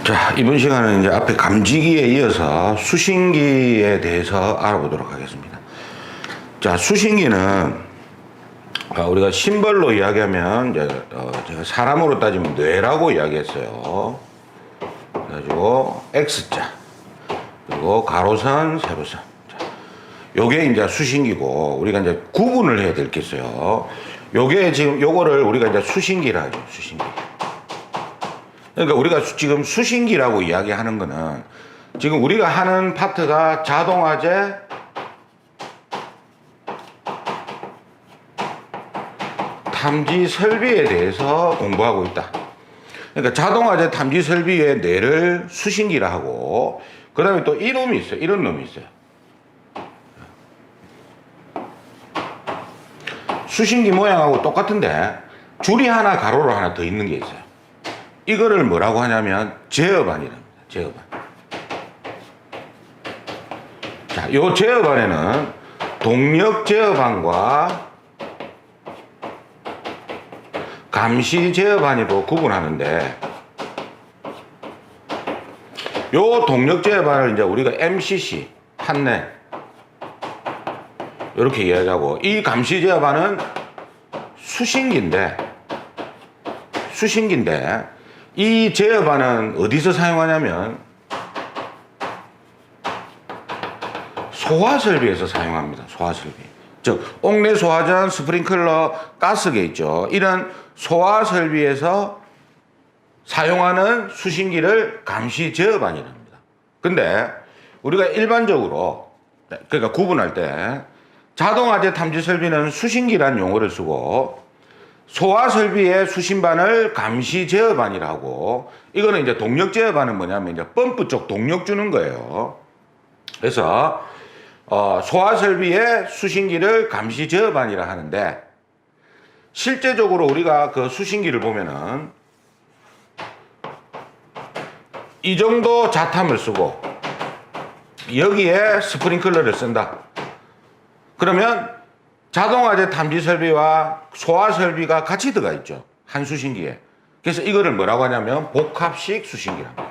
자, 이번 시간은 이제 앞에 감지기에 이어서 수신기에 대해서 알아보도록 하겠습니다. 자, 수신기는 우리가 심벌로 이야기하면 이제 제가 사람으로 따지면 뇌라고 이야기했어요. 그래가지고 X자 그리고 가로선, 세로선. 자, 요게 이제 수신기고 우리가 이제 구분을 해야 될 게 있어요. 요게 지금 요거를 우리가 이제 수신기라 하죠. 수신기. 그러니까 우리가 지금 수신기라고 이야기하는 거는 지금 우리가 하는 파트가 자동화재, 탐지 설비에 대해서 공부하고 있다. 그러니까 자동화재 탐지 설비의 뇌를 수신기라 하고, 그 다음에 또 이놈이 있어요. 이런 놈이 있어요. 수신기 모양하고 똑같은데 줄이 하나 가로로 하나 더 있는 게 있어요. 이거를 뭐라고 하냐면 제어반이랍니다. 제어반. 자, 요 제어반에는 동력 제어반과 감시 제어반으로 구분하는데, 요 동력 제어반을 이제 우리가 MCC, 판넬 이렇게 이야기하고, 이 감시 제어반은 수신기인데 이 제어반은 어디서 사용하냐면 소화설비에서 사용합니다. 소화설비. 즉 옥내 소화전, 스프링클러, 가스계 있죠. 이런 소화설비에서 사용하는 수신기를 감시 제어반이랍니다. 근데 우리가 일반적으로, 그러니까 구분할 때 자동화재 탐지 설비는 수신기란 용어를 쓰고, 소화설비의 수신반을 감시 제어반이라고, 이거는 이제 동력 제어반은 뭐냐면 이제 펌프 쪽 동력 주는 거예요. 그래서 소화설비의 수신기를 감시 제어반이라 하는데, 실제적으로 우리가 그 수신기를 보면은 이 정도 자탐을 쓰고 여기에 스프링클러를 쓴다. 그러면 자동화재 탐지 설비와 소화 설비가 같이 들어가 있죠. 한 수신기에. 그래서 이거를 뭐라고 하냐면 복합식 수신기랍니다.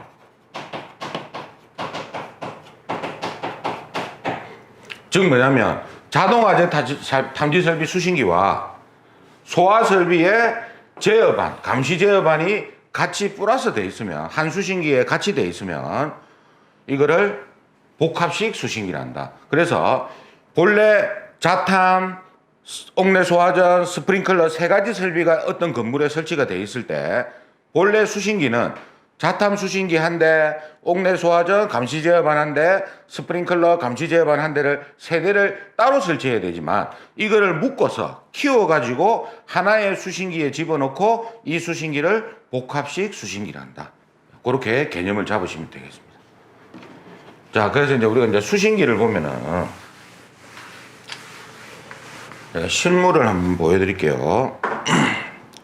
즉 뭐냐면 자동화재 탐지 설비 수신기와 소화 설비의 제어반, 감시 제어반이 같이 플러스 돼 있으면, 한 수신기에 같이 돼 있으면 이거를 복합식 수신기란다. 그래서 본래 자탐, 옥내 소화전, 스프링클러 세 가지 설비가 어떤 건물에 설치가 돼 있을 때, 본래 수신기는 자탐 수신기 한 대, 옥내 소화전 감시 제어반 한 대, 스프링클러 감시 제어반 한 대를 세 대를 따로 설치해야 되지만, 이거를 묶어서 키워가지고 하나의 수신기에 집어넣고 이 수신기를 복합식 수신기란다. 그렇게 개념을 잡으시면 되겠습니다. 자, 그래서 이제 우리가 이제 수신기를 보면은 실물을 한번 보여드릴게요.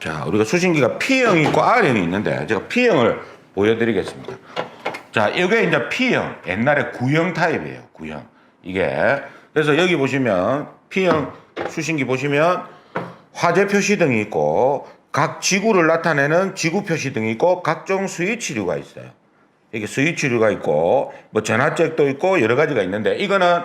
자, 우리가 수신기가 P형이 있고 R형이 있는데, 제가 P형을 보여드리겠습니다. 자, 이게 이제 P형, 옛날에 구형 타입이에요. 구형. 이게. 그래서 여기 보시면 P형 수신기 보시면 화재 표시등이 있고, 각 지구를 나타내는 지구 표시등이 있고, 각종 스위치류가 있어요. 이게 스위치류가 있고, 뭐 전화잭도 있고 여러 가지가 있는데, 이거는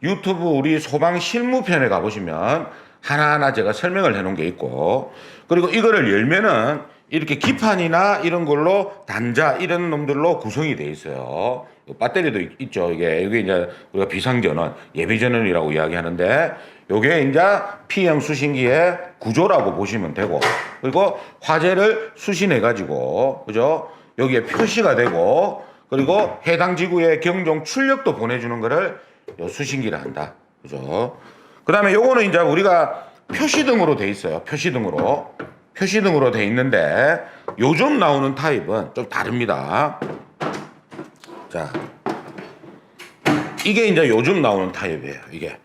유튜브 우리 소방 실무편에 가보시면 하나하나 제가 설명을 해놓은 게 있고, 그리고 이거를 열면은 이렇게 기판이나 이런 걸로 단자 이런 놈들로 구성이 돼 있어요. 배터리도 있죠. 이게 이제 우리가 비상전원, 예비전원이라고 이야기하는데, 요게 이제 P형 수신기의 구조라고 보시면 되고, 그리고 화재를 수신해 가지고, 그죠? 여기에 표시가 되고, 그리고 해당 지구의 경종 출력도 보내주는 거를 요 수신기라 한다. 그죠? 그 다음에 요거는 이제 우리가 표시등으로 돼 있어요. 표시등으로 돼 있는데, 요즘 나오는 타입은 좀 다릅니다. 자, 이게 이제 요즘 나오는 타입이에요. 이게.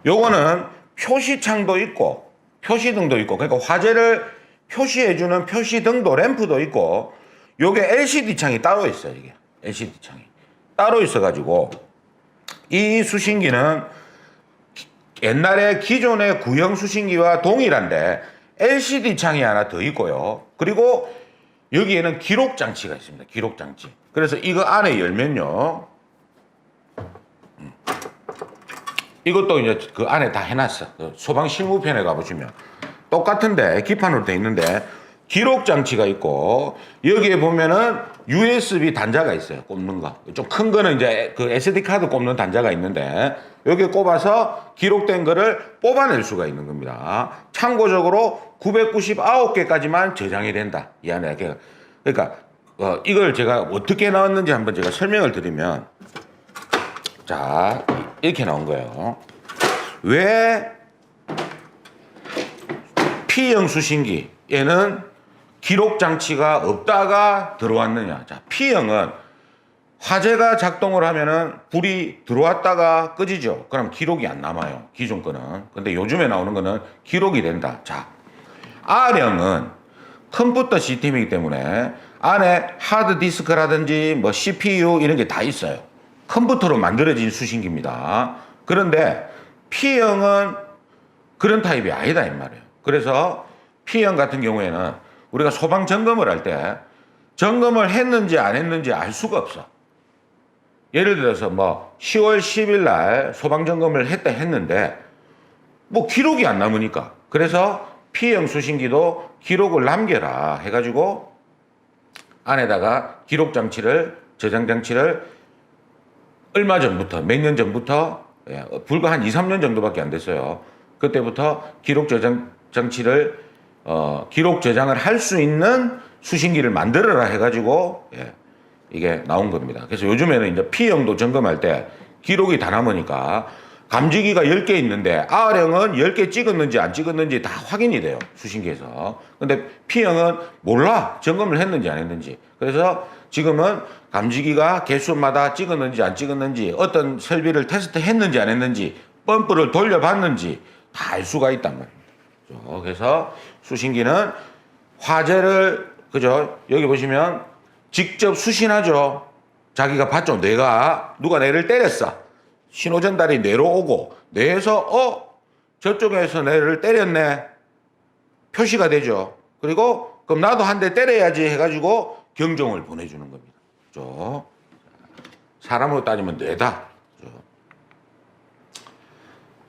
요거는 표시창도 있고, 표시등도 있고, 그러니까 화재를 표시해주는 표시등도 램프도 있고, 요게 LCD 창이 따로 있어요. 이게. LCD 창이. 따로 있어가지고, 이 수신기는 옛날에 기존의 구형 수신기와 동일한데 LCD 창이 하나 더 있고요. 그리고 여기에는 기록 장치가 있습니다. 기록 장치. 그래서 이거 안에 열면요. 이것도 이제 그 안에 다 해놨어. 그 소방 실무편에 가보시면 똑같은데 기판으로 돼 있는데 기록 장치가 있고 여기에 보면은 USB 단자가 있어요. 꼽는 거. 좀 큰 거는 이제 그 SD 카드 꼽는 단자가 있는데 여기에 꼽아서 기록된 거를 뽑아낼 수가 있는 겁니다. 참고적으로 999개까지만 저장이 된다. 이 안에. 그러니까 이걸 제가 어떻게 나왔는지 한번 제가 설명을 드리면 자, 이렇게 나온 거예요. 왜 P형 수신기에는 기록 장치가 없다가 들어왔느냐. 자, P형은 화재가 작동을 하면은 불이 들어왔다가 꺼지죠. 그럼 기록이 안 남아요. 기존 거는. 근데 요즘에 나오는 거는 기록이 된다. 자, R형은 컴퓨터 시스템이기 때문에 안에 하드디스크라든지 뭐 CPU 이런 게 다 있어요. 컴퓨터로 만들어진 수신기입니다. 그런데 P형은 그런 타입이 아니다 이 말이에요. 그래서 P형 같은 경우에는 우리가 소방 점검을 할 때 점검을 했는지 안 했는지 알 수가 없어. 예를 들어서 뭐 10월 10일 날 소방 점검을 했는데 뭐 기록이 안 남으니까. 그래서 P형 수신기도 기록을 남겨라 해가지고 안에다가 기록 장치를 저장 장치를 얼마 전부터 몇 년 전부터 불과 한 2, 3년 정도밖에 안 됐어요. 그때부터 기록 저장 장치를 기록 저장을 할 수 있는 수신기를 만들어라 해가지고 이게 나온 겁니다. 그래서 요즘에는 이제 P형도 점검할 때 기록이 다 남으니까 감지기가 10개 있는데 R형은 10개 찍었는지 안 찍었는지 다 확인이 돼요. 수신기에서. 근데 P형은 몰라. 점검을 했는지 안 했는지. 그래서 지금은 감지기가 개수마다 찍었는지 안 찍었는지 어떤 설비를 테스트 했는지 안 했는지 펌프를 돌려봤는지 다 알 수가 있단 말입니다. 그래서 수신기는 화재를 그죠? 여기 보시면 직접 수신하죠. 자기가 봤죠. 누가 뇌를 때렸어. 신호 전달이 뇌로 오고 뇌에서 저쪽에서 뇌를 때렸네. 표시가 되죠. 그리고 그럼 나도 한 대 때려야지 해가지고 경종을 보내주는 겁니다. 그죠? 사람으로 따지면 뇌다. 그죠?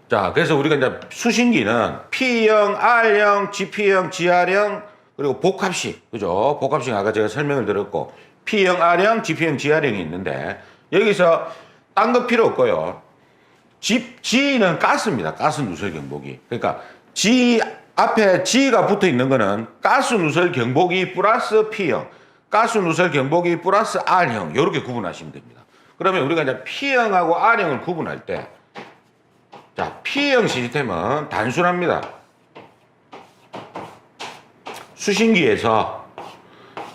자, 그래서 우리가 이제 수신기는 P형, R형, GP형, GR형 그리고 복합식, 그죠? 복합식 아까 제가 설명을 드렸고 P형, R형, GP형, GR형이 있는데 여기서 딴 거 필요 없고요. G는 가스입니다. 가스 누설 경보기. 그러니까 앞에 G가 붙어 있는 거는 가스 누설 경보기 플러스 P형, 가스 누설 경보기 플러스 R형 이렇게 구분하시면 됩니다. 그러면 우리가 이제 P형하고 R형을 구분할 때 자, P형 시스템은 단순합니다. 수신기에서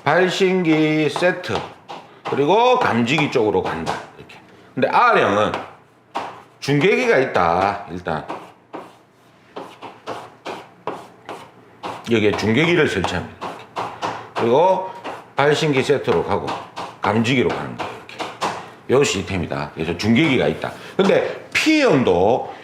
발신기 세트 그리고 감지기 쪽으로 간다. 이렇게. 근데 R형은 중계기가 있다. 일단 여기에 중계기를 설치합니다. 그리고 발신기 세트로 가고 감지기로 가는 거예요. 이렇게. 이 시스템이다. 그래서 중계기가 있다. 근데 P형도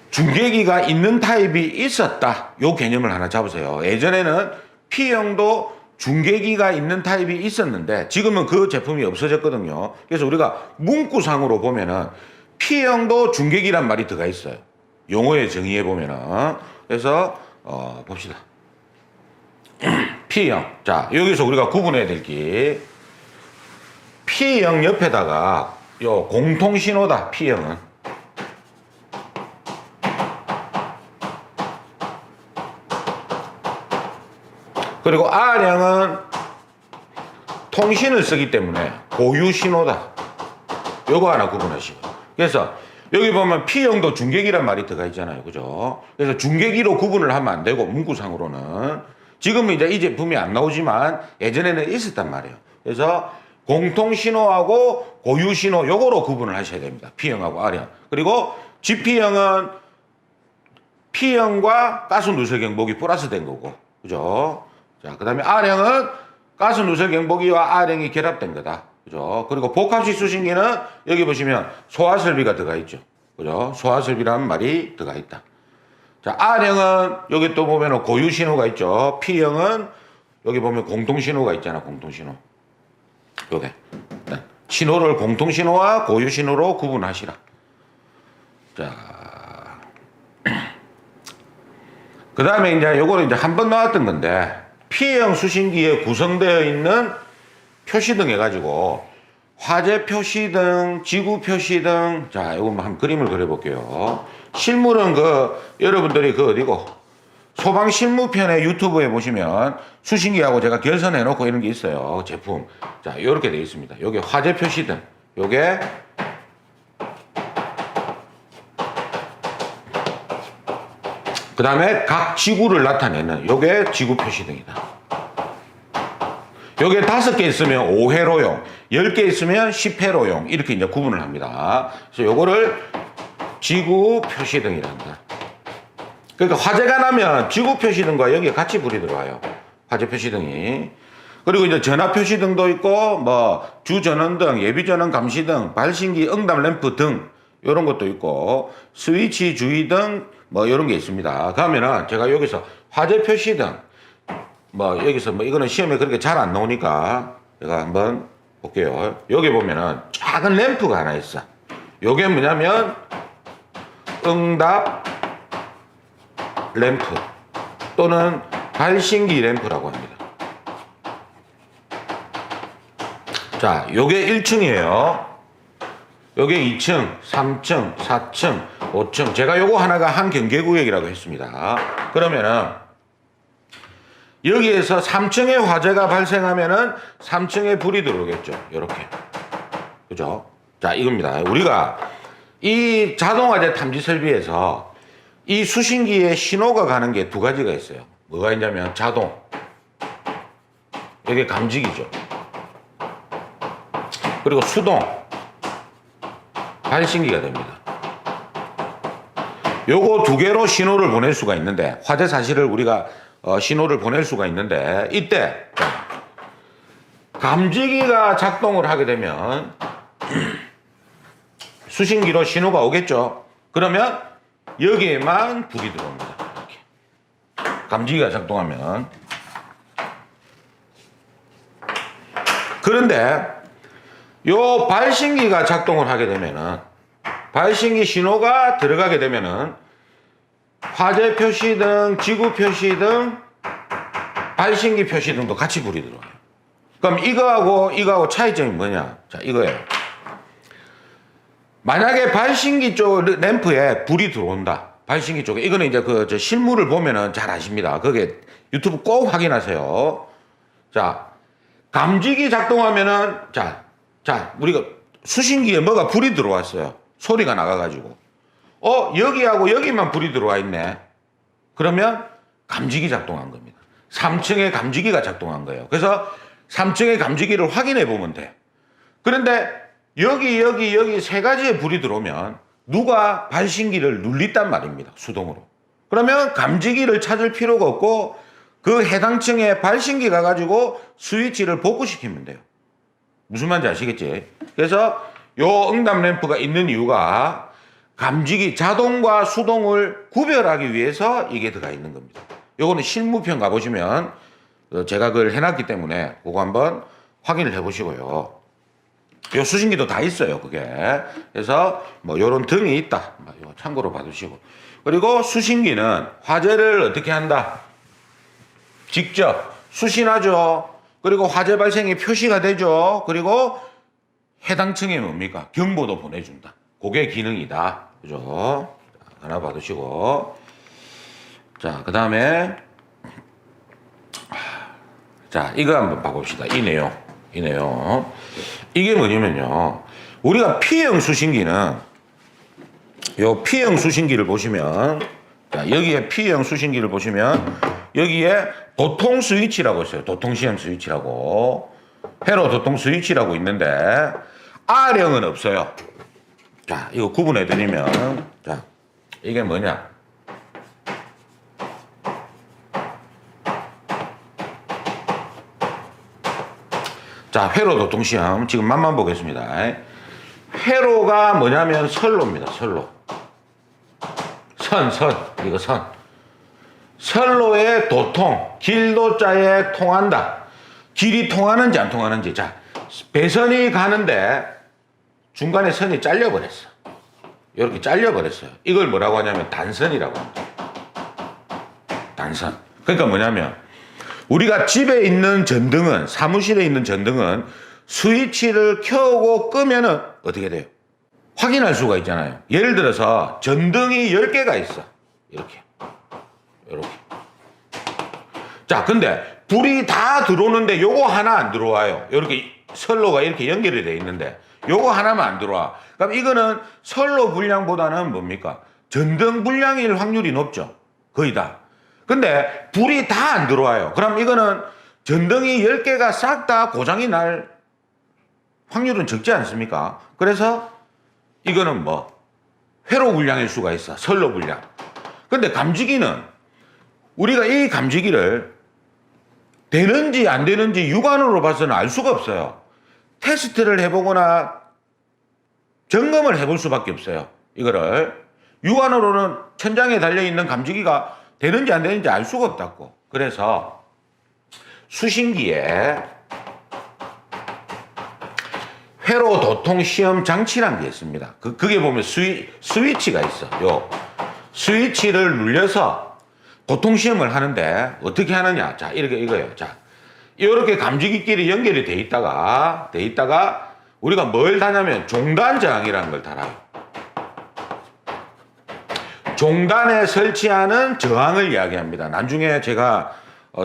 중계기가 있는 타입이 있었다. 요 개념을 하나 잡으세요. 예전에는 P형도 중계기가 있는 타입이 있었는데 지금은 그 제품이 없어졌거든요. 그래서 우리가 문구상으로 보면은 P형도 중계기란 말이 들어가 있어요. 용어의 정의에 보면은. 그래서 봅시다. P형. 자, 여기서 우리가 구분해야 될 게 P형 옆에다가 요 공통신호다. P형은. 그리고 R형은 통신을 쓰기 때문에 고유 신호다. 요거 하나 구분하시고. 그래서 여기 보면 P형도 중계기란 말이 들어가 있잖아요. 그죠? 그래서 중계기로 구분을 하면 안 되고 문구상으로는 지금은 이제 이 제품이 안 나오지만 예전에는 있었단 말이에요. 그래서 공통 신호하고 고유 신호 요거로 구분을 하셔야 됩니다. P형하고 R형. 그리고 GP형은 P형과 가스 누설 경보기 플러스 된 거고. 그죠? 자, 그 다음에 R형은 가스 누설 경보기와 R형이 결합된 거다. 그죠? 그리고 복합식 수신기는 여기 보시면 소화설비가 들어가 있죠. 그죠? 소화설비라는 말이 들어가 있다. 자, R형은 여기 또 보면 고유 신호가 있죠. P형은 여기 보면 공통신호가 있잖아, 공통신호. 요게. 신호를 공통신호와 고유신호로 구분하시라. 자. 그 다음에 이제 요거는 이제 한 번 나왔던 건데, P형 수신기에 구성되어 있는 표시등 해가지고, 화재 표시등, 지구 표시등, 자, 요거 한번 그림을 그려볼게요. 실물은 여러분들이 어디고, 소방 실무편에 유튜브에 보시면 수신기하고 제가 결선해 놓고 이런 게 있어요. 제품. 자, 요렇게 되어 있습니다. 요게 화재 표시등, 요게 그 다음에 각 지구를 나타내는 요게 지구 표시등이다. 요게 5개 있으면 5회로용, 10개 있으면 10회로용 이렇게 이제 구분을 합니다. 그래서 요거를 지구 표시등이란다. 그러니까 화재가 나면 지구 표시등과 여기에 같이 불이 들어와요. 화재 표시등이. 그리고 이제 전화 표시등도 있고 뭐 주전원등, 예비전원 감시등, 발신기 응답 램프 등 이런 것도 있고 스위치 주의등 뭐 이런 게 있습니다. 그러면은 제가 여기서 화재 표시등 뭐 여기서 뭐 이거는 시험에 그렇게 잘 안 나오니까 제가 한번 볼게요. 여기 보면은 작은 램프가 하나 있어. 요게 뭐냐면 응답 램프 또는 발신기 램프라고 합니다. 자, 요게 1층이에요. 요게 2층, 3층, 4층, 5층. 제가 요거 하나가 한 경계구역이라고 했습니다. 그러면은 여기에서 3층에 화재가 발생하면은 3층에 불이 들어오겠죠. 요렇게. 그죠? 자, 이겁니다. 우리가 이 자동화재 탐지 설비에서 이 수신기에 신호가 가는 게 2가지가 있어요. 뭐가 있냐면 자동. 이게 감지기죠. 그리고 수동. 발신기가 됩니다. 요거 2개로 신호를 보낼 수가 있는데 화재 사실을 우리가 신호를 보낼 수가 있는데 이때 감지기가 작동을 하게 되면 수신기로 신호가 오겠죠. 그러면 여기에만 불이 들어옵니다. 이렇게. 감지기가 작동하면. 그런데 요 발신기가 작동을 하게 되면은 발신기 신호가 들어가게 되면은 화재 표시등, 지구 표시등, 발신기 표시등도 같이 불이 들어와요. 그럼 이거하고 차이점이 뭐냐? 자, 이거예요. 만약에 발신기 쪽 램프에 불이 들어온다. 발신기 쪽에. 이거는 이제 저 실물을 보면은 잘 아십니다. 그게 유튜브 꼭 확인하세요. 자, 감지기 작동하면은, 자, 우리가 수신기에 뭐가 불이 들어왔어요. 소리가 나가가지고. 여기하고 여기만 불이 들어와 있네. 그러면 감지기 작동한 겁니다. 3층에 감지기가 작동한 거예요. 그래서 3층의 감지기를 확인해 보면 돼. 그런데 여기 3가지의 불이 들어오면 누가 발신기를 눌린단 말입니다. 수동으로. 그러면 감지기를 찾을 필요가 없고 그 해당 층에 발신기 가가지고 스위치를 복구시키면 돼요. 무슨 말인지 아시겠지? 그래서 요 응답 램프가 있는 이유가 감지기 자동과 수동을 구별하기 위해서 이게 들어가 있는 겁니다. 요거는 실무편 가보시면 제가 그걸 해놨기 때문에 그거 한번 확인을 해보시고요. 요 수신기도 다 있어요, 그게. 그래서 뭐 요런 등이 있다. 요 참고로 봐두시고. 그리고 수신기는 화재를 어떻게 한다? 직접 수신하죠. 그리고 화재 발생이 표시가 되죠. 그리고 해당 층에 뭡니까? 경보도 보내준다. 그게 기능이다. 그죠? 하나 봐두시고. 자, 그 다음에 자, 이거 한번 봐봅시다. 이 내용. 이게 뭐냐면요. 우리가 P형 수신기는 요 P형 수신기를 보시면 자, 여기에 P형 수신기를 보시면 여기에 도통 스위치라고 있어요. 도통 시험 스위치라고. 회로 도통 스위치라고 있는데 R형은 없어요. 자, 이거 구분해 드리면 자, 이게 뭐냐? 자, 회로 도통 시험 지금 맛만 보겠습니다. 회로가 뭐냐면 선로입니다. 선로. 이거 선. 선로의 도통, 길도자에 통한다. 길이 통하는지 안 통하는지. 자, 배선이 가는데 중간에 선이 잘려버렸어. 이렇게 잘려버렸어요. 이걸 뭐라고 하냐면 단선이라고 합니다. 단선. 그러니까 뭐냐면 우리가 집에 있는 전등은, 사무실에 있는 전등은 스위치를 켜고 끄면은 어떻게 돼요? 확인할 수가 있잖아요. 예를 들어서 전등이 10개가 있어. 이렇게. 자, 근데 불이 다 들어오는데 요거 하나 안 들어와요. 이렇게 선로가 이렇게 연결이 돼 있는데 요거 하나만 안 들어와. 그럼 이거는 선로 불량보다는 뭡니까? 전등 불량일 확률이 높죠. 거의 다. 근데 불이 다 안 들어와요. 그럼 이거는 전등이 10개가 싹 다 고장이 날 확률은 적지 않습니까? 그래서 이거는 뭐 회로 불량일 수가 있어. 선로 불량. 근데 감지기는 우리가 이 감지기를 되는지 안 되는지 육안으로 봐서는 알 수가 없어요. 테스트를 해보거나 점검을 해볼 수밖에 없어요. 이거를 육안으로는 천장에 달려있는 감지기가 되는지 안 되는지 알 수가 없다고. 그래서 수신기에 회로 도통 시험 장치라는 게 있습니다. 그게 보면 스위치가 있어. 요 스위치를 눌려서 도통 시험을 하는데 어떻게 하느냐? 자, 이거예요. 자, 이렇게 감지기끼리 연결이 돼 있다가 우리가 뭘 다냐면 종단 저항이라는 걸 달아요. 종단에 설치하는 저항을 이야기합니다. 나중에 제가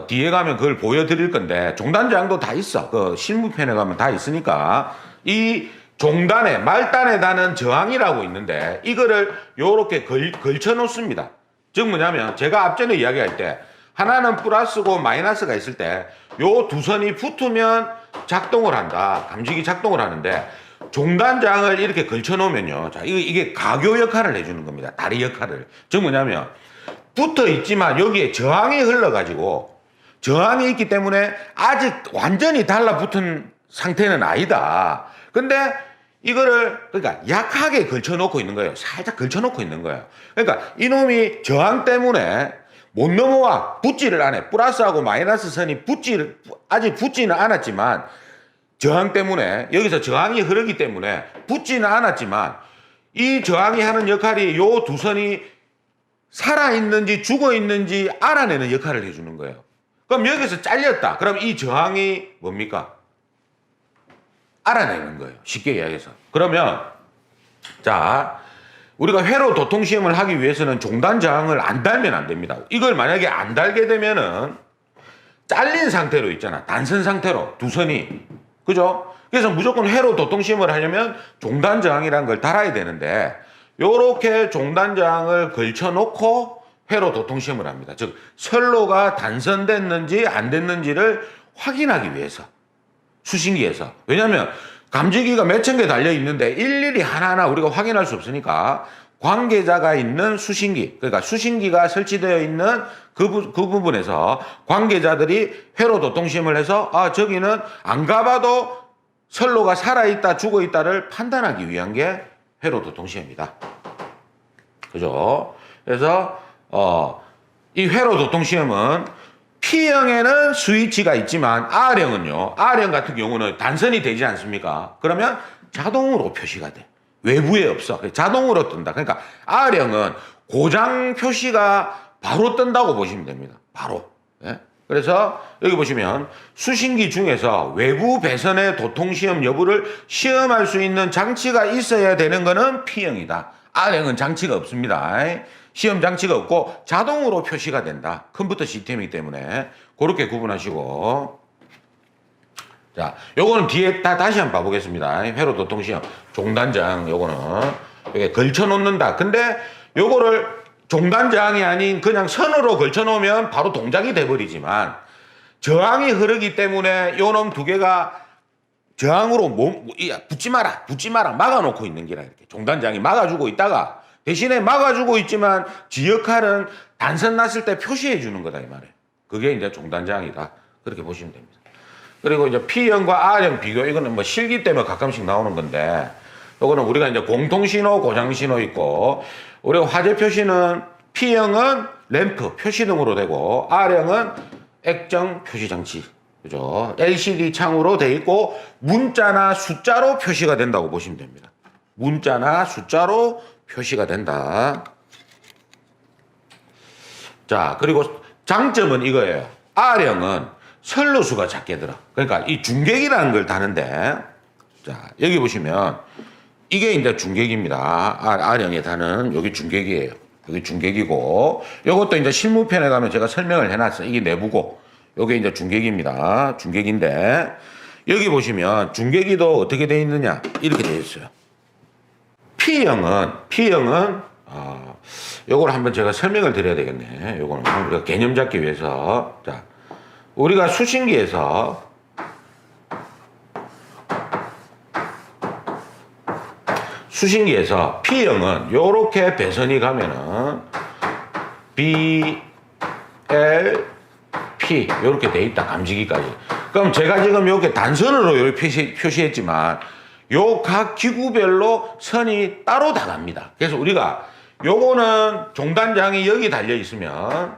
뒤에 가면 그걸 보여드릴 건데 종단 저항도 다 있어. 그 실무편에 가면 다 있으니까 이 종단에 말단에 다는 저항이라고 있는데 이거를 요렇게 걸쳐 놓습니다. 즉 뭐냐면 제가 앞전에 이야기할 때 하나는 플러스고 마이너스가 있을 때 요 두 선이 붙으면 작동을 한다. 감지기 작동을 하는데 종단 저항을 이렇게 걸쳐 놓으면요. 자, 이게 가교 역할을 해주는 겁니다. 다리 역할을. 즉 뭐냐면 붙어 있지만 여기에 저항이 흘러가지고 저항이 있기 때문에 아직 완전히 달라붙은 상태는 아니다. 근데 이거를 그러니까 약하게 걸쳐놓고 있는 거예요. 살짝 걸쳐놓고 있는 거예요. 그러니까 이놈이 저항 때문에 못 넘어와. 붙지를 않아. 플러스하고 마이너스 선이 아직 붙지는 않았지만 저항 때문에 여기서 저항이 흐르기 때문에 붙지는 않았지만 이 저항이 하는 역할이 요 두 선이 살아있는지 죽어있는지 알아내는 역할을 해주는 거예요. 그럼 여기서 잘렸다. 그럼 이 저항이 뭡니까? 알아내는 거예요. 쉽게 이야기해서. 그러면 자, 우리가 회로 도통 시험을 하기 위해서는 종단 저항을 안 달면 안 됩니다. 이걸 만약에 안 달게 되면은 잘린 상태로 있잖아. 단선 상태로 두 선이. 그죠? 그래서 무조건 회로 도통 시험을 하려면 종단 저항이라는 걸 달아야 되는데 요렇게 종단 저항을 걸쳐 놓고 회로 도통 시험을 합니다. 즉 선로가 단선됐는지 안 됐는지를 확인하기 위해서. 수신기에서. 왜냐하면 감지기가 몇천 개 달려 있는데 일일이 하나하나 우리가 확인할 수 없으니까 관계자가 있는 수신기, 그러니까 수신기가 설치되어 있는 그 부분에서 관계자들이 회로 도통시험을 해서 저기는 안 가봐도 선로가 살아있다 죽어있다를 판단하기 위한 게 회로 도통시험이다. 그죠? 그래서 이 회로 도통시험은 P형에는 스위치가 있지만 R형은요. R형 같은 경우는 단선이 되지 않습니까? 그러면 자동으로 표시가 돼. 외부에 없어. 자동으로 뜬다. 그러니까 R형은 고장 표시가 바로 뜬다고 보시면 됩니다. 바로. 예? 그래서 여기 보시면 수신기 중에서 외부 배선의 도통시험 여부를 시험할 수 있는 장치가 있어야 되는 거는 P형이다. R형은 장치가 없습니다. 시험 장치가 없고 자동으로 표시가 된다. 컴퓨터 시스템이기 때문에 그렇게 구분하시고. 자, 요거는 뒤에 다시 한번 봐보겠습니다. 회로 도통 시험 종단저항 요거는 이렇게 걸쳐 놓는다. 근데 요거를 종단저항이 아닌 그냥 선으로 걸쳐 놓으면 바로 동작이 돼 버리지만 저항이 흐르기 때문에 요놈 두 개가 저항으로 붙지 마라 막아놓고 있는 기라. 이렇게 종단저항이 막아주고 있다가 대신에 막아주고 있지만 지 역할은 단선 났을 때 표시해 주는 거다 이 말이에요. 그게 이제 종단저항이다. 그렇게 보시면 됩니다. 그리고 이제 P형과 R형 비교, 이거는 뭐 실기 때문에 가끔씩 나오는 건데, 요거는 우리가 이제 공통신호, 고장신호 있고, 우리가 화재 표시는 P형은 램프, 표시등으로 되고 R형은 액정 표시장치. 그죠? LCD 창으로 돼 있고 문자나 숫자로 표시가 된다고 보시면 됩니다. 문자나 숫자로 표시가 된다. 자, 그리고 장점은 이거예요. R형은 선로수가 작게 들어. 그러니까 이 중객이라는 걸 다는데, 자, 여기 보시면 이게 이제 중객입니다. R형에 다는 여기 중객이에요. 여기 중객이고, 요것도 이제 실무편에 가면 제가 설명을 해놨어요. 이게 내부고, 요게 이제 중객입니다. 중객인데, 여기 보시면 중객이도 어떻게 되어 있느냐? 이렇게 되어 있어요. P형은 요걸 한번 제가 설명을 드려야 되겠네. 요거는 우리가 개념 잡기 위해서. 자, 우리가 수신기에서 P형은 요렇게 배선이 가면은 B, L, P 요렇게 돼 있다. 감지기까지. 그럼 제가 지금 이렇게 단선으로 이렇게 표시했지만 요 각 기구별로 선이 따로 다 갑니다. 그래서 우리가 요거는 종단장이 여기 달려 있으면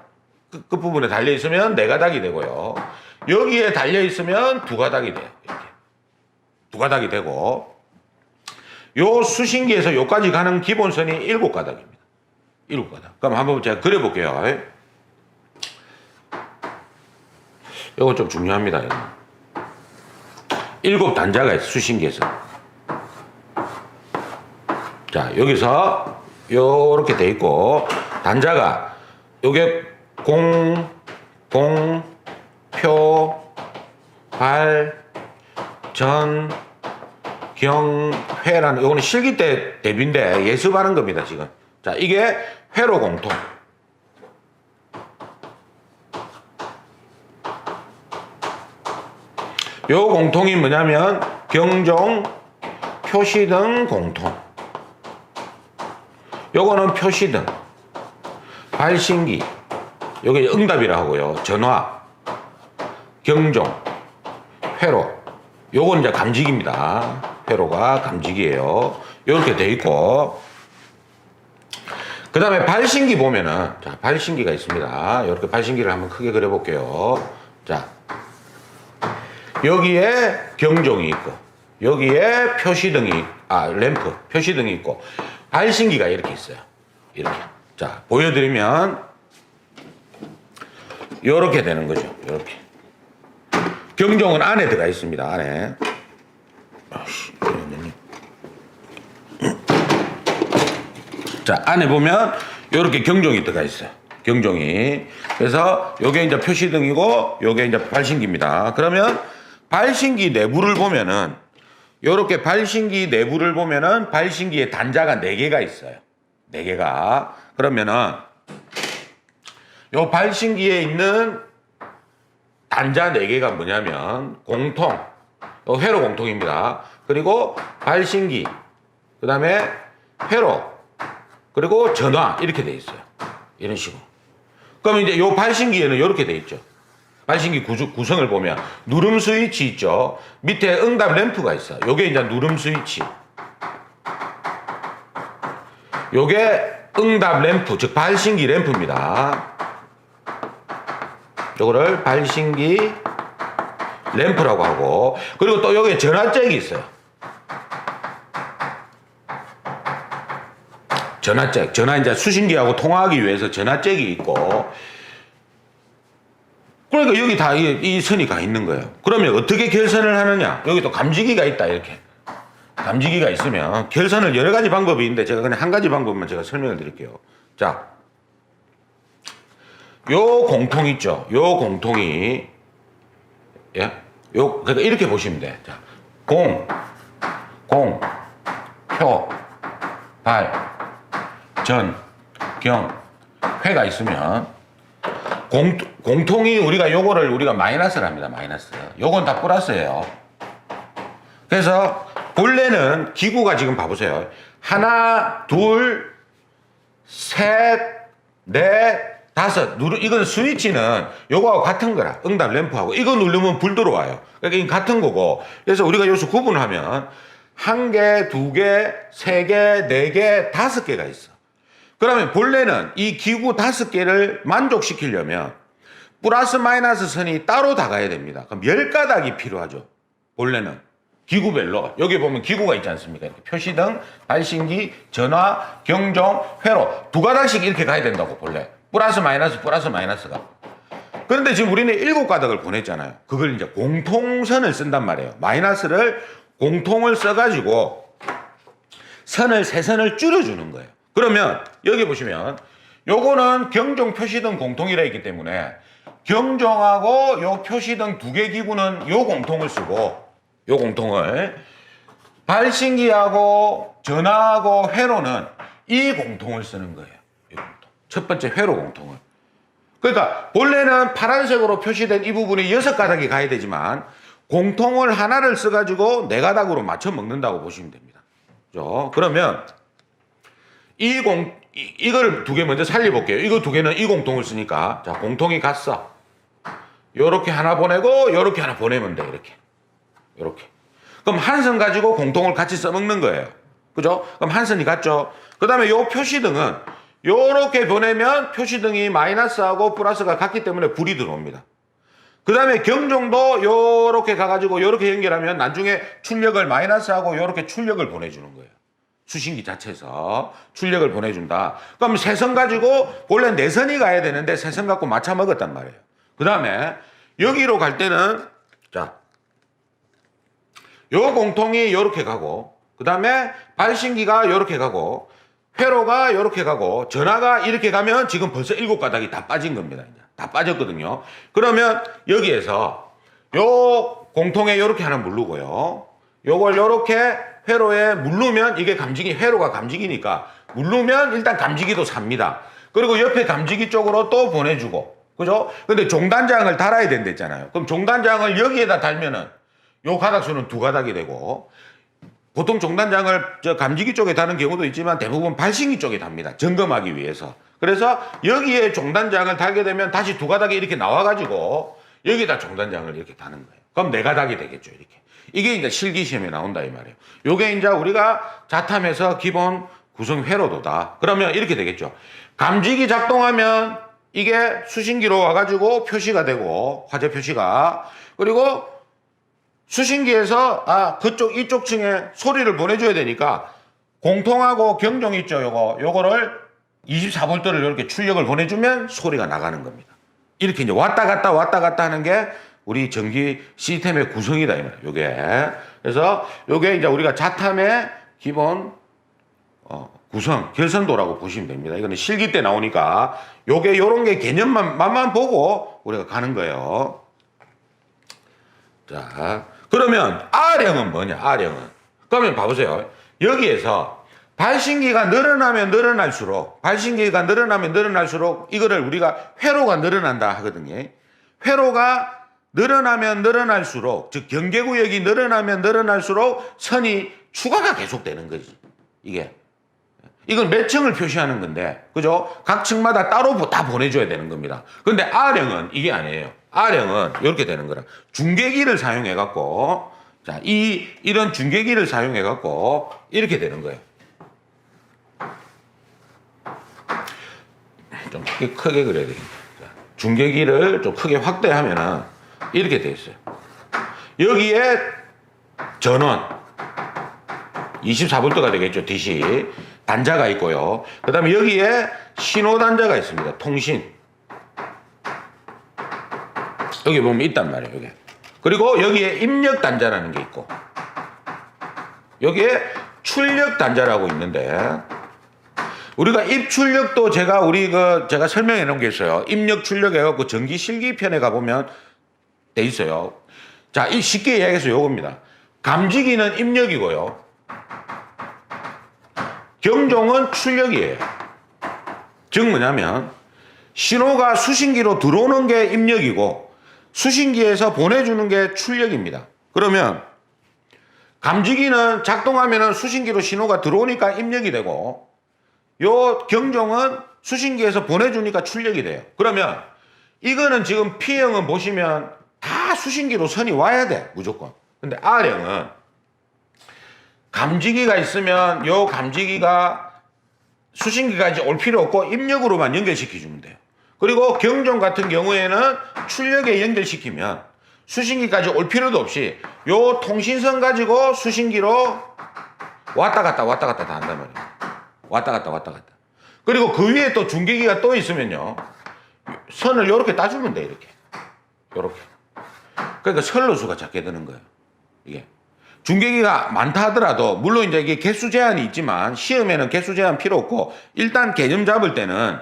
끝부분에 달려 있으면 4가닥이 되고요. 여기에 달려 있으면 2가닥이 돼요. 이렇게 2가닥이 되고, 요 수신기에서 요까지 가는 기본선이 7가닥입니다. 7가닥. 그럼 한번 제가 그려볼게요. 요거 좀 중요합니다. 이거. 7단자가 있어요. 수신기에서. 자, 여기서 요렇게 돼 있고, 단자가 요게 공, 표, 발, 전, 경, 회라는, 요거는 실기 때 대비인데 예습하는 겁니다, 지금. 자, 이게 회로 공통. 요 공통이 뭐냐면 경종, 표시등 공통. 요거는 표시등, 발신기, 요게 응답이라 하고요. 전화, 경종, 회로. 요건 이제 감지기입니다. 회로가 감지기예요. 요렇게 돼 있고, 그 다음에 발신기 보면은, 자, 발신기가 있습니다. 이렇게 발신기를 한번 크게 그려볼게요. 자, 여기에 경종이 있고, 여기에 표시등이, 램프, 표시등이 있고, 발신기가 이렇게 있어요. 이렇게. 자, 보여드리면, 요렇게 되는 거죠. 요렇게. 경종은 안에 들어가 있습니다. 안에. 자, 안에 보면, 요렇게 경종이 들어가 있어요. 경종이. 그래서, 요게 이제 표시등이고, 요게 이제 발신기입니다. 그러면, 발신기 내부를 보면은, 요렇게 발신기 내부를 보면은 발신기에 단자가 4개가 있어요. 4개가. 그러면은 요 발신기에 있는 단자 4개가 뭐냐면 공통, 요 회로 공통입니다. 그리고 발신기, 그 다음에 회로, 그리고 전화 이렇게 돼 있어요. 이런 식으로. 그럼 이제 요 발신기에는 이렇게 돼 있죠. 발신기 구성을 보면 누름 스위치 있죠. 밑에 응답 램프가 있어요. 요게 이제 누름 스위치. 요게 응답 램프, 즉 발신기 램프입니다. 요거를 발신기 램프라고 하고, 그리고 또 여기에 전화잭이 있어요. 전화잭. 전화 이제 수신기하고 통화하기 위해서 전화잭이 있고, 그러니까 여기 다 이 선이 가 있는 거예요. 그러면 어떻게 결선을 하느냐? 여기 또 감지기가 있다, 이렇게. 감지기가 있으면 결선을 여러 가지 방법이 있는데 제가 그냥 한 가지 방법만 제가 설명을 드릴게요. 자, 요 공통 있죠? 요 공통이, 예? 그러니까 이렇게 보시면 돼. 자, 공, 표, 발, 전, 경, 회가 있으면 공통이 우리가 요거를 우리가 마이너스를 합니다. 마이너스. 요건 다 플러스예요. 그래서 본래는 기구가 지금 봐보세요. 하나, 둘, 셋, 넷, 다섯. 이건 스위치는 요거하고 같은 거라. 응답 램프하고. 이거 누르면 불 들어와요. 그러니까 이건 같은 거고. 그래서 우리가 여기서 구분하면 1개, 2개, 3개, 4개, 5개가 있어. 그러면 본래는 이 기구 5개를 만족시키려면 플러스 마이너스 선이 따로 다 가야 됩니다. 그럼 10가닥이 필요하죠. 본래는 기구별로 여기 보면 기구가 있지 않습니까? 이렇게 표시등, 발신기, 전화, 경종, 회로 2가닥씩 이렇게 가야 된다고 본래. 플러스 마이너스가. 그런데 지금 우리는 7가닥을 보냈잖아요. 그걸 이제 공통선을 쓴단 말이에요. 마이너스를 공통을 써가지고 선을 3선을 줄여주는 거예요. 그러면 여기 보시면 요거는 경종, 표시등 공통이라 있기 때문에 경종하고 요 표시등 2개 기구는 요 공통을 쓰고 요 공통을 발신기하고 전화하고 회로는 이 공통을 쓰는 거예요. 이 공통. 첫 번째 회로 공통을. 그러니까 본래는 파란색으로 표시된 이 부분이 6가닥이 가야 되지만 공통을 하나를 써가지고 4가닥으로 맞춰 먹는다고 보시면 됩니다. 그죠? 그러면 이걸 2개 먼저 살려볼게요. 이거 2개는 이 공통을 쓰니까 자 공통이 갔어. 요렇게 하나 보내고 요렇게 하나 보내면 돼. 이렇게. 그럼 한 선 가지고 공통을 같이 써먹는 거예요. 그죠? 그럼 한 선이 갔죠. 그 다음에 요 표시등은 요렇게 보내면 표시등이 마이너스하고 플러스가 같기 때문에 불이 들어옵니다. 그 다음에 경종도 요렇게 가가지고 요렇게 연결하면 나중에 출력을 마이너스하고 요렇게 출력을 보내주는 거예요. 수신기 자체에서 출력을 보내준다. 그럼 3선 가지고 원래 4선이 가야 되는데 3선 갖고 맞춰 먹었단 말이에요. 그 다음에 여기로 갈 때는 자, 요 공통이 요렇게 가고 그 다음에 발신기가 요렇게 가고 회로가 요렇게 가고 전화가 이렇게 가면 지금 벌써 7가닥이 다 빠진 겁니다. 이제. 다 빠졌거든요. 그러면 여기에서 요 공통에 요렇게 하나 누르고요. 요걸 요렇게 회로에 누르면 이게 감지기, 회로가 감지기니까 누르면 일단 감지기도 삽니다. 그리고 옆에 감지기 쪽으로 또 보내주고. 그죠? 근데 종단장을 달아야 된댔잖아요. 그럼 종단장을 여기에다 달면은 요 가닥수는 2가닥이 되고 보통 종단장을 저 감지기 쪽에 다는 경우도 있지만 대부분 발신기 쪽에 답니다. 점검하기 위해서. 그래서 여기에 종단장을 달게 되면 다시 2가닥이 이렇게 나와가지고 여기다 종단장을 이렇게 다는 거예요. 그럼 4가닥이 되겠죠. 이렇게. 이게 이제 실기시험에 나온다 이 말이에요. 요게 이제 우리가 자탐에서 기본 구성 회로도다. 그러면 이렇게 되겠죠. 감지기 작동하면 이게 수신기로 와가지고 표시가 되고 화재 표시가 그리고 수신기에서 그쪽 이쪽 층에 소리를 보내줘야 되니까 공통하고 경종 있죠. 요거를 24V를 이렇게 출력을 보내주면 소리가 나가는 겁니다. 이렇게 이제 왔다 갔다 하는 게 우리 전기 시스템의 구성이다 이 말이에요. 요게 그래서 요게 이제 우리가 자탐의 기본 구성 결선도라고 보시면 됩니다. 이거는 실기 때 나오니까 요게 요런 게 개념만 보고 우리가 가는 거예요. 자. 그러면 R형은 뭐냐? R형은. 그러면 봐보세요. 여기에서 발신기가 늘어나면 늘어날수록 이거를 우리가 회로가 늘어난다 하거든요. 회로가 늘어나면 늘어날수록 즉 경계구역이 늘어나면 늘어날수록 선이 추가가 계속되는 거지. 이건 몇 층을 표시하는 건데 그죠? 각 층마다 따로 다 보내줘야 되는 겁니다. 근데 R형은 이게 아니에요. R형은 이렇게 되는 거라. 중계기를 사용해 갖고 자, 이런 중계기를 사용해 갖고 이렇게 되는 거예요. 좀 크게 그려야 되겠다. 중계기를 좀 크게 확대하면은 이렇게 돼 있어요. 여기에 전원 24V가 되겠죠. DC 단자가 있고요. 그 다음에 여기에 신호 단자가 있습니다. 통신 여기 보면 있단 말이에요. 여기. 그리고 여기에 입력 단자라는 게 있고 여기에 출력 단자라고 있는데 우리가 입출력도 제가 설명해 놓은 게 있어요. 입력 출력 해갖고 전기 실기 편에 가보면 돼 있어요. 자, 이 쉽게 이야기해서 요겁니다. 감지기는 입력이고요. 경종은 출력이에요. 즉 뭐냐면 신호가 수신기로 들어오는 게 입력이고 수신기에서 보내주는 게 출력입니다. 그러면 감지기는 작동하면 수신기로 신호가 들어오니까 입력이 되고 요 경종은 수신기에서 보내주니까 출력이 돼요. 그러면 이거는 지금 P형은 보시면 다 수신기로 선이 와야 돼. 무조건. 근데 R형은 감지기가 있으면 요 감지기가 수신기까지 올 필요 없고 입력으로만 연결시켜주면 돼요. 그리고 경종 같은 경우에는 출력에 연결시키면 수신기까지 올 필요도 없이 요 통신선 가지고 수신기로 왔다 갔다 다 한단 말이에요. 왔다 갔다. 그리고 그 위에 또 중계기가 또 있으면요. 선을 이렇게 따주면 돼, 이렇게. 그러니까 선로수가 작게 되는 거예요. 이게. 중계기가 많다 하더라도, 물론 이제 이게 개수 제한이 있지만, 시험에는 개수 제한 필요 없고, 일단 개념 잡을 때는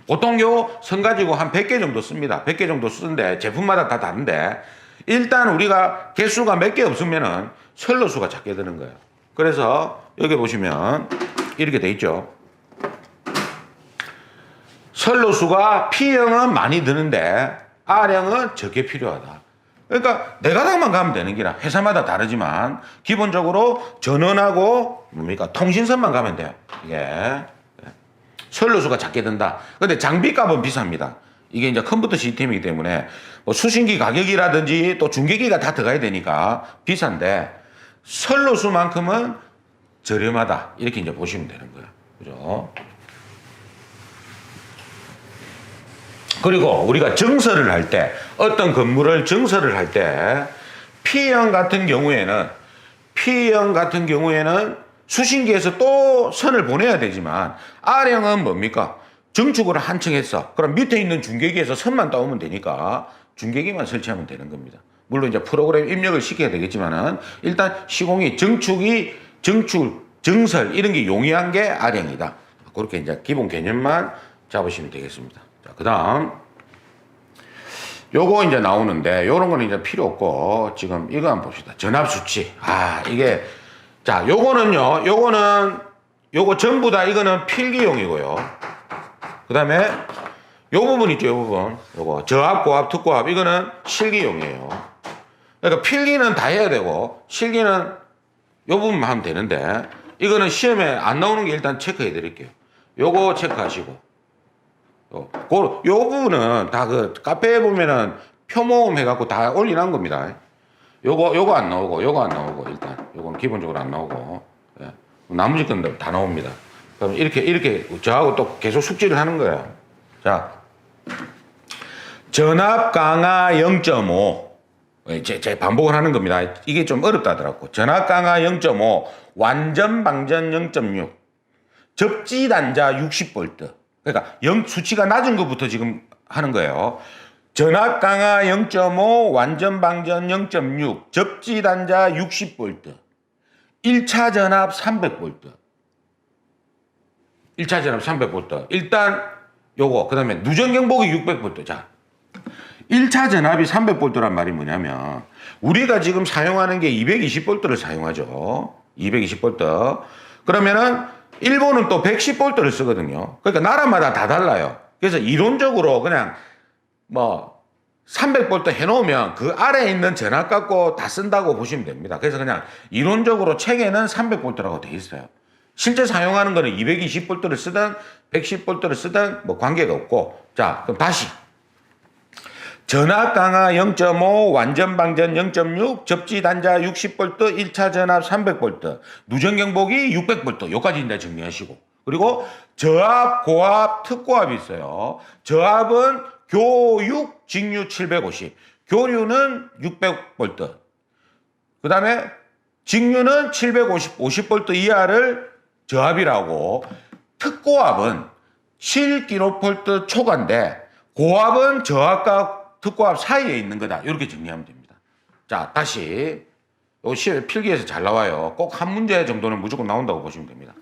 보통 요 선 가지고 한 100개 정도 씁니다. 100개 정도 쓰는데, 제품마다 다 다른데, 일단 우리가 개수가 몇 개 없으면은 선로수가 작게 되는 거예요. 그래서 여기 보시면 이렇게 돼 있죠. 선로수가 P형은 많이 드는데 R형은 적게 필요하다. 그러니까 네가닥만 가면 되는 기라. 회사마다 다르지만 기본적으로 전원하고 뭡니까 통신선만 가면 돼요. 이게 선로수가 작게 든다. 근데 장비값은 비쌉니다. 이게 이제 컴퓨터 시스템이기 때문에 뭐 수신기 가격이라든지 또 중계기가 다 들어가야 되니까 비싼데 선로수만큼은 저렴하다. 이렇게 이제 보시면 되는 거예요. 그죠? 그리고 우리가 정설을 할 때, 어떤 건물을 정설을 할 때, P형 같은 경우에는 수신기에서 또 선을 보내야 되지만, R형은 뭡니까? 정축을 한층 했어. 그럼 밑에 있는 중계기에서 선만 따오면 되니까, 중계기만 설치하면 되는 겁니다. 물론 이제 프로그램 입력을 시켜야 되겠지만은, 일단 시공이 정설, 이런 게 용이한 게 R형이다. 그렇게 이제 기본 개념만 잡으시면 되겠습니다. 자, 그 다음, 요거 이제 나오는데, 요런 거는 이제 필요 없고, 지금 이거 한번 봅시다. 전압수치. 이게, 자, 요거 전부 다 이거는 필기용이고요. 그 다음에, 요 부분 있죠, 요 부분. 요거, 저압, 고압, 특고압, 이거는 실기용이에요. 그러니까 필기는 다 해야 되고, 실기는 요 부분만 하면 되는데, 이거는 시험에 안 나오는 게 일단 체크해 드릴게요. 요거 체크하시고. 요 부분은 다 그 카페에 보면은 표모음 해갖고 다 올려놓은 겁니다. 요거 안 나오고, 일단. 요건 기본적으로 안 나오고. 예. 나머지 건 다 나옵니다. 그럼 이렇게 저하고 또 계속 숙지를 하는 거예요. 자. 전압 강하 0.5. 제 반복을 하는 겁니다. 이게 좀 어렵다 하더라고. 전압 강하 0.5. 완전 방전 0.6. 접지 단자 60V. 그러니까 수치가 낮은 것부터 지금 하는 거예요. 전압 강하 0.5, 완전 방전 0.6, 접지 단자 60V, 1차 전압 300V. 1차 전압 300V. 일단 요거, 그 다음에 누전 경보기 600V. 자, 1차 전압이 300V란 말이 뭐냐면 우리가 지금 사용하는 게 220V를 사용하죠. 220V. 그러면은 일본은 또 110V를 쓰거든요. 그러니까 나라마다 다 달라요. 그래서 이론적으로 그냥 300V 해놓으면 그 아래에 있는 전압 갖고 다 쓴다고 보시면 됩니다. 그래서 그냥 이론적으로 책에는 300V라고 돼 있어요. 실제 사용하는 거는 220V를 쓰든 110V를 쓰든 관계가 없고. 자, 그럼 다시. 전압 강하 0.5, 완전 방전 0.6, 접지 단자 60V, 1차 전압 300V, 누전 경보기 600V. 요까지 이제 정리하시고. 그리고 저압, 고압, 특고압이 있어요. 저압은 교육, 직류 750, 교류는 600V. 그 다음에 직류는 750, 50V 이하를 저압이라고. 특고압은 7kV 초과인데 고압은 저압과 특고압 사이에 있는 거다. 이렇게 정리하면 됩니다. 자, 다시. 요 시험 필기에서 잘 나와요. 꼭 한 문제 정도는 무조건 나온다고 보시면 됩니다.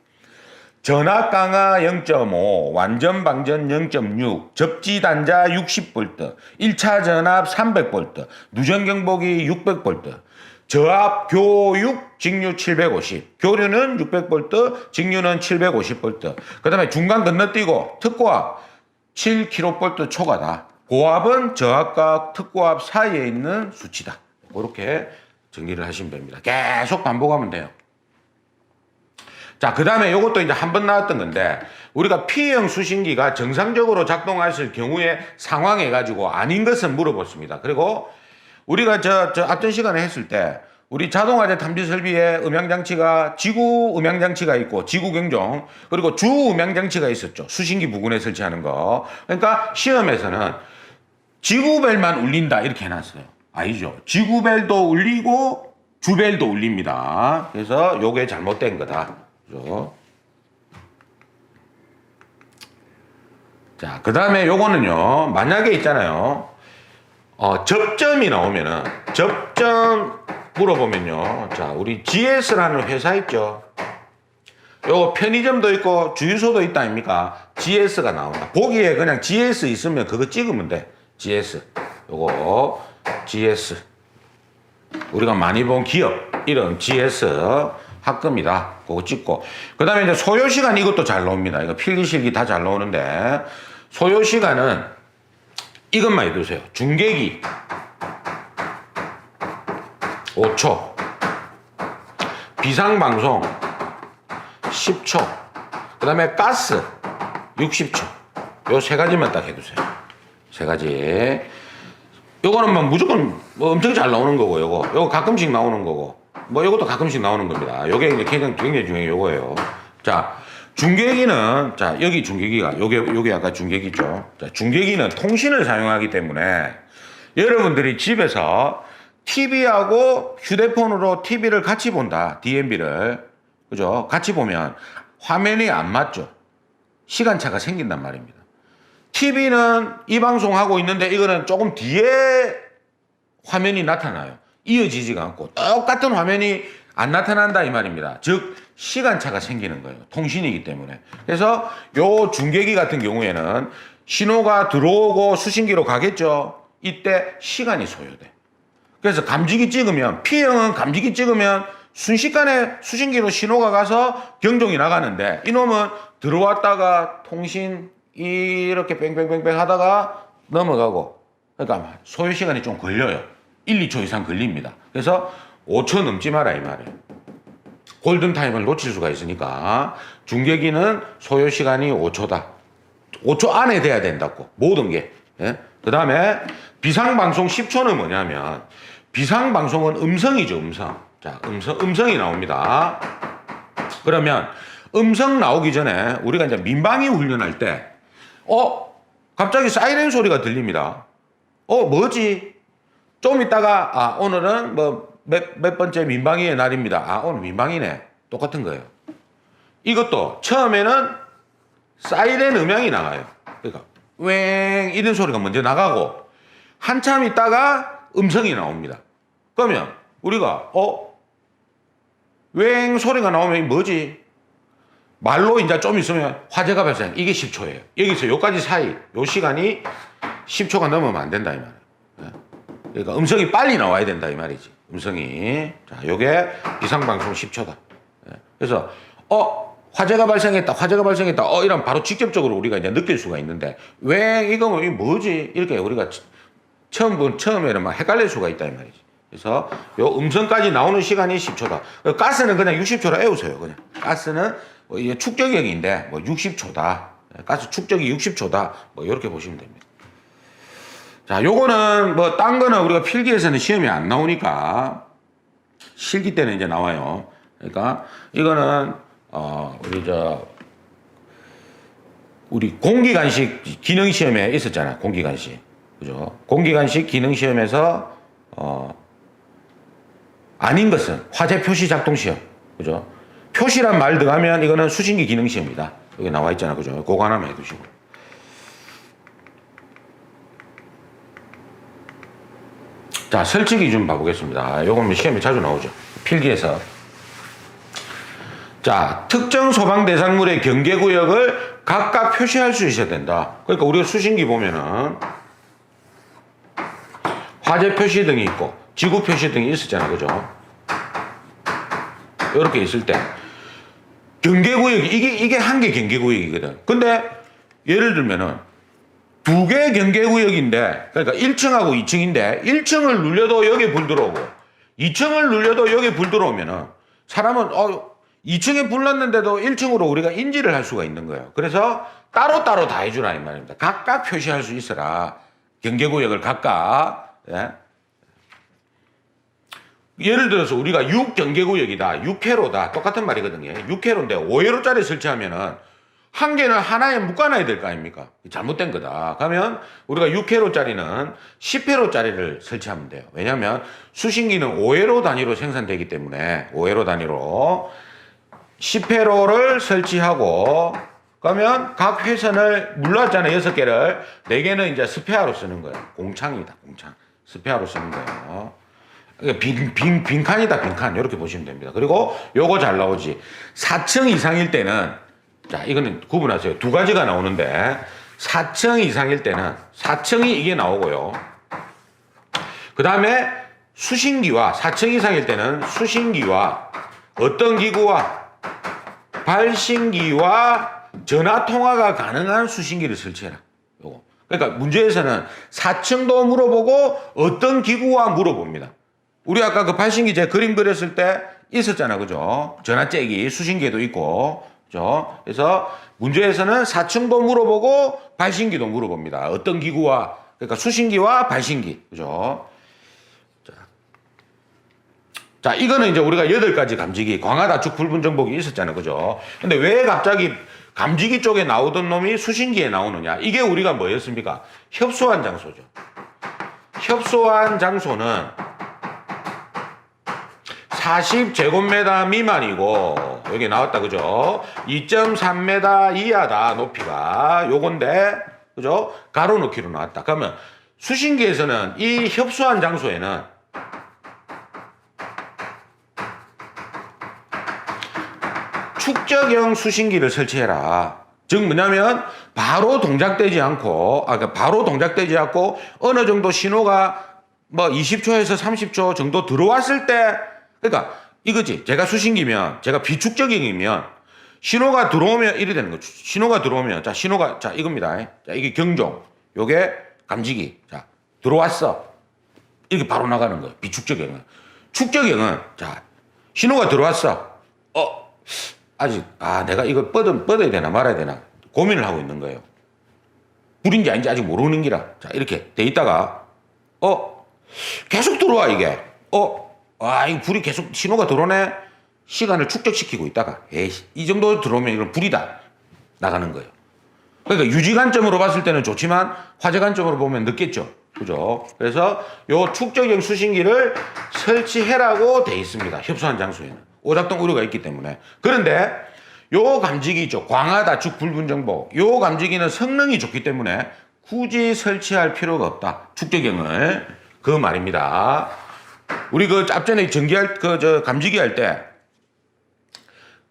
전압 강하 0.5, 완전 방전 0.6, 접지 단자 60V, 1차 전압 300V, 누전 경보기 600V, 저압 교육 직류 750, 교류는 600V, 직류는 750V. 그 다음에 중간 건너뛰고 특고압 7kV 초과다. 고압은 저압과 특고압 사이에 있는 수치다. 그렇게 정리를 하시면 됩니다. 계속 반복하면 돼요. 자, 그 다음에 이것도 이제 한 번 나왔던 건데, 우리가 P형 수신기가 정상적으로 작동하실 경우에 상황해가지고 아닌 것은 물어봤습니다. 그리고 우리가 저 앞전 시간에 했을 때, 우리 자동화재 탐지 설비에 음향장치가 지구 음향장치가 있고 지구 경종 그리고 주 음향장치가 있었죠. 수신기 부근에 설치하는 거. 그러니까 시험에서는 지구벨만 울린다 이렇게 해놨어요. 아니죠. 지구벨도 울리고 주벨도 울립니다. 그래서 요게 잘못된 거다. 그죠? 자, 그 다음에 요거는요. 만약에 있잖아요. 접점이 나오면은 접점 물어보면요. 자, 우리 GS라는 회사 있죠. 요거 편의점도 있고 주유소도 있다 아닙니까? GS가 나온다. 보기에 그냥 GS 있으면 그거 찍으면 돼. GS. 요거 GS. 우리가 많이 본 기업 이름 GS 합금이다. 그거 찍고. 그 다음에 이제 소요시간 이것도 잘 나옵니다. 이거 필기실기 다 잘 나오는데 소요시간은 이것만 해두세요. 중계기 5초, 비상방송 10초, 그 다음에 가스 60초. 요 세 가지만 딱 해두세요. 세 가지. 요거는 뭐 무조건 뭐 엄청 잘 나오는 거고, 요거 가끔씩 나오는 거고, 뭐 요것도 가끔씩 나오는 겁니다. 요게 이제 굉장히 중요한 요거예요. 자, 중계기는, 자, 여기 중계기가, 요게 아까 중계기죠. 자, 중계기는 통신을 사용하기 때문에 여러분들이 집에서 TV하고 휴대폰으로 TV를 같이 본다. DMB를. 그죠? 같이 보면 화면이 안 맞죠? 시간차가 생긴단 말입니다. TV는 이 방송하고 있는데 이거는 조금 뒤에 화면이 나타나요. 이어지지가 않고 똑같은 화면이 안 나타난다 이 말입니다. 즉 시간차가 생기는 거예요. 통신이기 때문에. 그래서 요 중계기 같은 경우에는 신호가 들어오고 수신기로 가겠죠. 이때 시간이 소요돼. 그래서 감지기 찍으면 P형은 감지기 찍으면 순식간에 수신기로 신호가 가서 경종이 나가는데 이놈은 들어왔다가 통신 이렇게 뺑뺑뺑뺑 하다가 넘어가고 그러니까 소요 시간이 좀 걸려요. 1, 2초 이상 걸립니다. 그래서 5초 넘지 마라 이 말이에요. 골든타임을 놓칠 수가 있으니까 중계기는 소요 시간이 5초다. 5초 안에 돼야 된다고 모든 게. 예? 그 다음에 비상방송 10초는 뭐냐면 비상방송은 음성이죠. 음성. 자, 음성이 나옵니다. 그러면 음성 나오기 전에 우리가 이제 민방위 훈련할 때 갑자기 사이렌 소리가 들립니다. 뭐지? 좀 있다가 오늘은 뭐 몇 번째 민방위의 날입니다. 오늘 민방위네. 똑같은 거예요. 이것도 처음에는 사이렌 음향이 나가요. 그러니까 웽 이런 소리가 먼저 나가고 한참 있다가 음성이 나옵니다. 그러면 우리가 웽 소리가 나오면 뭐지? 말로 이제 좀 있으면 화재가 발생. 이게 10초예요. 여기서 요까지 사이 요 시간이 10초가 넘으면 안 된다 이 말이에요. 그러니까 음성이 빨리 나와야 된다 이 말이지. 음성이. 자, 요게 비상방송 10초다. 그래서 화재가 발생했다. 이러면 바로 직접적으로 우리가 이제 느낄 수가 있는데 이거 뭐지? 이렇게 우리가 처음에는 막 헷갈릴 수가 있다 이 말이지. 그래서 요 음성까지 나오는 시간이 10초다. 가스는 그냥 60초라 외우세요. 그냥 가스는 이게 축적형인데 뭐 60초다. 가스 축적이 60초다. 뭐 이렇게 보시면 됩니다. 자, 요거는 뭐 딴 거는 우리가 필기에서는 시험이 안 나오니까 실기 때는 이제 나와요. 그러니까 이거는 우리 공기간식 기능 시험에 있었잖아. 공기간식. 그죠? 공기간식 기능 시험에서 아닌 것은 화재 표시 작동 시험. 그죠? 표시란 말 들어가면 이거는 수신기 기능 시험이다. 여기 나와 있잖아. 그죠? 그거 하나만 해 두시고. 자, 설치기 좀 봐보겠습니다. 요거는 시험에 자주 나오죠. 필기에서. 자, 특정 소방 대상물의 경계구역을 각각 표시할 수 있어야 된다. 그러니까 우리가 수신기 보면은 화재 표시등이 있고 지구 표시등이 있었잖아. 그죠? 이렇게 있을 때 경계구역이 이게 한 개 경계구역이거든. 근데 예를 들면은 두 개 경계구역인데 그러니까 1층하고 2층인데 1층을 눌려도 여기 불 들어오고 2층을 눌려도 여기 불 들어오면은 사람은 2층에 불 났는데도 1층으로 우리가 인지를 할 수가 있는 거예요. 그래서 따로따로 다 해주라 이 말입니다. 각각 표시할 수 있어라. 경계구역을 각각. 예? 예를 들어서 우리가 6경계구역이다, 6회로다, 똑같은 말이거든요. 6회로인데 5회로짜리 설치하면은 한 개는 하나에 묶어놔야 될 거 아닙니까? 잘못된 거다. 그러면 우리가 6회로짜리는 10회로짜리를 설치하면 돼요. 왜냐하면 수신기는 5회로 단위로 생산되기 때문에 5회로 단위로 10회로를 설치하고 그러면 각 회선을 물러왔잖아요. 6개를 4개는 이제 스페어로 쓰는 거예요. 공창이다, 공창. 스페어로 쓰는 거예요. 빈칸이다, 빈칸. 이렇게 보시면 됩니다. 그리고 요거 잘 나오지. 4층 이상일 때는, 자, 이거는 구분하세요. 두 가지가 나오는데, 4층 이상일 때는, 4층이 이게 나오고요. 그 다음에 수신기와, 4층 이상일 때는 수신기와 어떤 기구와 발신기와 전화 통화가 가능한 수신기를 설치해라. 요거. 그러니까 문제에서는 4층도 물어보고 어떤 기구와 물어봅니다. 우리 아까 그 발신기 제 그림 그렸을 때 있었잖아, 그죠? 전화째기, 수신기에도 있고, 그죠? 그래서 문제에서는 4층도 물어보고 발신기도 물어봅니다. 어떤 기구와, 그러니까 수신기와 발신기, 그죠? 자, 이거는 이제 우리가 8가지 감지기, 광화다축 불분정복이 있었잖아요, 그죠? 근데 왜 갑자기 감지기 쪽에 나오던 놈이 수신기에 나오느냐? 이게 우리가 뭐였습니까? 협소한 장소죠. 협소한 장소는 40제곱미터 미만이고, 여기 나왔다, 그죠? 2.3m 이하다, 높이가. 요건데, 그죠? 가로 넣기로 나왔다. 그러면 수신기에서는 이 협소한 장소에는 축적형 수신기를 설치해라. 즉 뭐냐면 바로 동작되지 않고, 바로 동작되지 않고 어느 정도 신호가 뭐 20초에서 30초 정도 들어왔을 때, 그러니까 이거지. 제가 수신기면, 제가 비축적형이면 신호가 들어오면 이래 되는 거죠. 신호가 들어오면, 자, 신호가, 자, 이겁니다. 자, 이게 경종, 요게 감지기. 자, 들어왔어. 이렇게 바로 나가는 거예요. 비축적형은. 축적형은, 자, 신호가 들어왔어. 아직, 내가 이걸 뻗어야 되나 말아야 되나 고민을 하고 있는 거예요. 불인지 아닌지 아직 모르는 기라. 자, 이렇게 돼 있다가, 계속 들어와, 이게. 이 불이 계속 신호가 들어오네. 시간을 축적시키고 있다가, 이 정도 들어오면 이건 불이다. 나가는 거예요. 그러니까 유지 관점으로 봤을 때는 좋지만 화재 관점으로 보면 늦겠죠. 그죠? 그래서 요 축적형 수신기를 설치해라고 돼 있습니다. 협소한 장소에는. 오작동 우려가 있기 때문에. 그런데 요 감지기 있죠. 광화다축 불분정복. 요 감지기는 성능이 좋기 때문에 굳이 설치할 필요가 없다. 축적형을. 그 말입니다. 우리 그 앞전에 감지기 할 때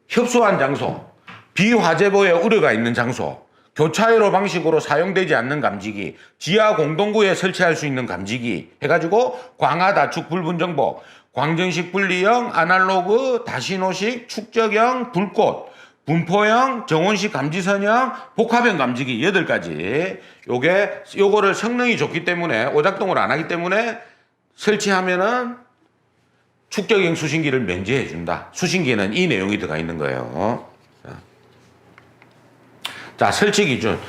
협소한 장소, 비화재보에 우려가 있는 장소, 교차회로 방식으로 사용되지 않는 감지기, 지하 공동구에 설치할 수 있는 감지기 해가지고 광화다축 불분정복, 광전식 분리형, 아날로그, 다신호식, 축적형, 불꽃, 분포형, 정원식 감지선형, 복합형 감지기 8가지. 요거를 성능이 좋기 때문에 오작동을 안 하기 때문에 설치하면은 축적형 수신기를 면제해 준다. 수신기에는 이 내용이 들어가 있는 거예요. 자, 설치 기준.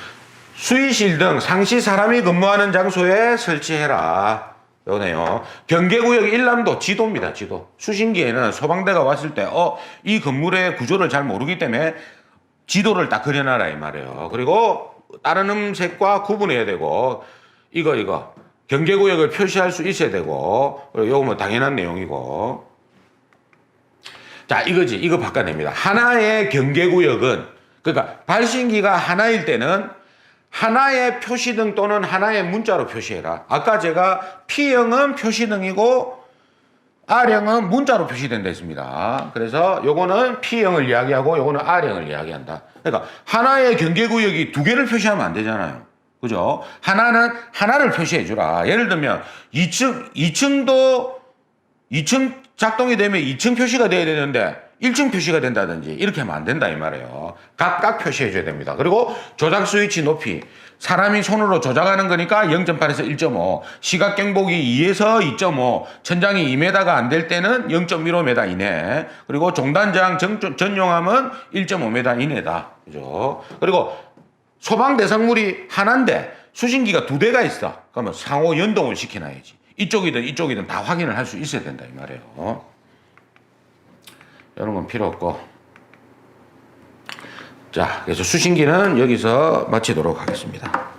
수의실 등 상시 사람이 근무하는 장소에 설치해라. 요네요. 경계구역 일람도 지도입니다. 지도. 수신기에는 소방대가 왔을 때 이 건물의 구조를 잘 모르기 때문에 지도를 딱 그려놔라 이 말이에요. 그리고 다른 음색과 구분해야 되고 이거 경계구역을 표시할 수 있어야 되고 요거 뭐 당연한 내용이고. 자, 이거지. 이거 바꿔냅니다. 하나의 경계구역은 그러니까 발신기가 하나일 때는 하나의 표시등 또는 하나의 문자로 표시해라. 아까 제가 P형은 표시등이고 R형은 문자로 표시된다 했습니다. 그래서 요거는 P형을 이야기하고 요거는 R형을 이야기한다. 그러니까 하나의 경계구역이 2개를 표시하면 안 되잖아요. 그죠? 하나를 표시해 주라. 예를 들면 2층 작동이 되면 2층 표시가 돼야 되는데 1층 표시가 된다든지 이렇게 하면 안 된다 이 말이에요. 각각 표시해 줘야 됩니다. 그리고 조작 스위치 높이. 사람이 손으로 조작하는 거니까 0.8에서 1.5. 시각 경보기 2에서 2.5. 천장이 2m가 안 될 때는 0.15m 이내. 그리고 종단 저항 전용함은 1.5m 이내다. 그죠? 그리고 소방 대상물이 하나인데 수신기가 2대가 있어. 그러면 상호 연동을 시켜놔야지. 이쪽이든 이쪽이든 다 확인을 할 수 있어야 된다 이 말이에요. 이런 건 필요 없고. 자, 그래서 수신기는 여기서 마치도록 하겠습니다.